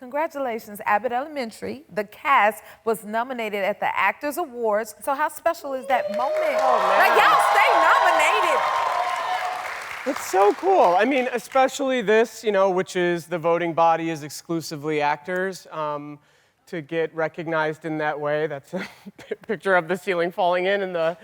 Congratulations, Abbott Elementary. The cast was nominated at the Actors Awards. So how special is that moment? Oh, man. Like, y'all stay nominated. It's so cool. I mean, especially this, which is the voting body is exclusively actors. To get recognized in that way, that's a picture of the ceiling falling in the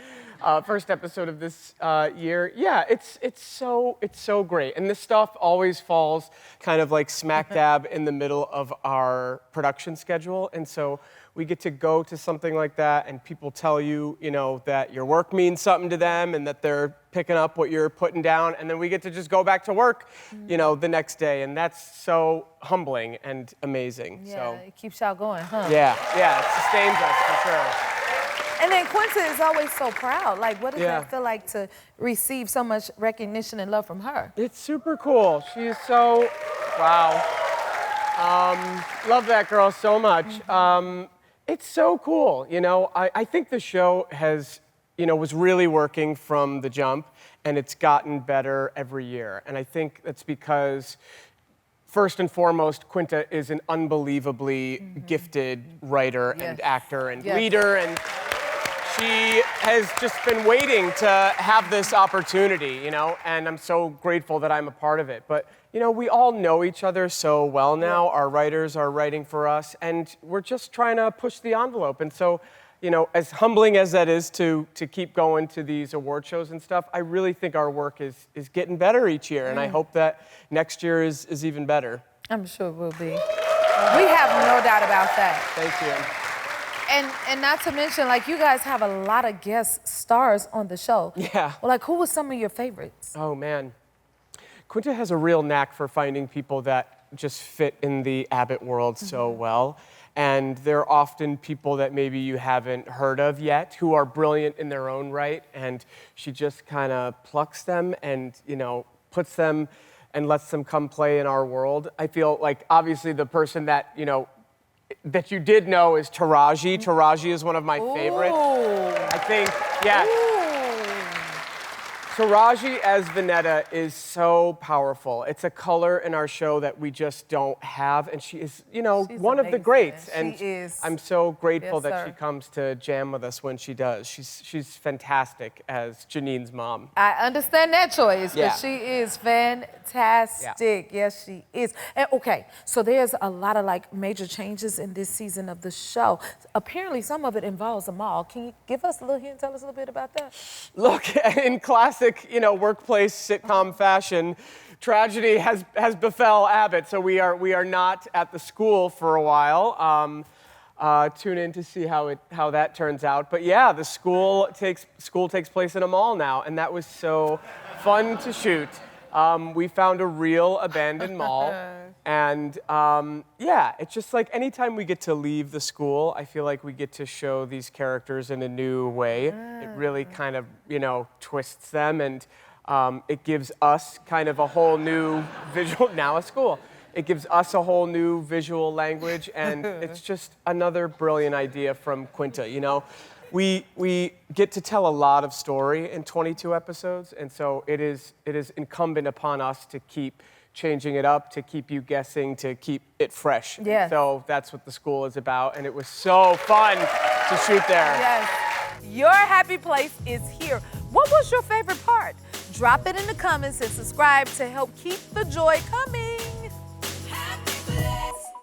first episode of this year. Yeah, it's so great. And this stuff always falls kind of like smack dab in the middle of our production schedule. And so we get to go to something like that and people tell you, that your work means something to them and that they're picking up what you're putting down. And then we get to just go back to work, the next day. And that's so humbling and amazing. Yeah, so it keeps y'all going, huh? Yeah, it sustains us for sure. And then Quinta is always so proud. Like, what does that feel like to receive so much recognition and love from her? It's super cool. She is so, wow. Love that girl so much. It's so cool, I think the show has, was really working from the jump, and it's gotten better every year. And I think that's because, first and foremost, Quinta is an unbelievably gifted writer and actor and leader, and she has just been waiting to have this opportunity, and I'm so grateful that I'm a part of it. But, we all know each other so well now. Our writers are writing for us, and we're just trying to push the envelope. And so, as humbling as that is to keep going to these award shows and stuff, I really think our work is getting better each year, and I hope that next year is even better. I'm sure it will be. We have no doubt about that. Thank you. And not to mention, like, you guys have a lot of guest stars on the show. Yeah. Well, like, who was some of your favorites? Oh, man. Quinta has a real knack for finding people that just fit in the Abbott world so well. And they're often people that maybe you haven't heard of yet, who are brilliant in their own right. And she just kind of plucks them and, puts them and lets them come play in our world. I feel like, obviously, the person that, that you did know is Taraji. Taraji is one of my favorites. I think, Taraji as Vanetta is so powerful. It's a color in our show that we just don't have, and she is, She's one of the greats. And she is. I'm so grateful Yes, that sir. she comes to jam with us when she does. She's fantastic as Janine's mom. I understand that choice, Yeah. but she is fantastic. Yes, she is. And okay, so there's a lot of like major changes in this season of the show. Apparently, some of it involves a mall. Can you give us a little hint? Tell us a little bit about that. Look, in classic, workplace sitcom fashion, tragedy has befell Abbott. So we are not at the school for a while. Tune in to see how that turns out. But yeah, the school takes place in a mall now, and that was so fun to shoot. We found a real abandoned mall, and it's just like anytime we get to leave the school, I feel like we get to show these characters in a new way. It really kind of twists them, and it gives us kind of a whole new visual. Now a school. It gives us a whole new visual language, and it's just another brilliant idea from Quinta. We get to tell a lot of story in 22 episodes, and so it is incumbent upon us to keep changing it up, to keep you guessing, to keep it fresh. Yes. So that's what the school is about, and it was so fun to shoot there. Yes. Your happy place is here. What was your favorite part? Drop it in the comments and subscribe to help keep the joy coming.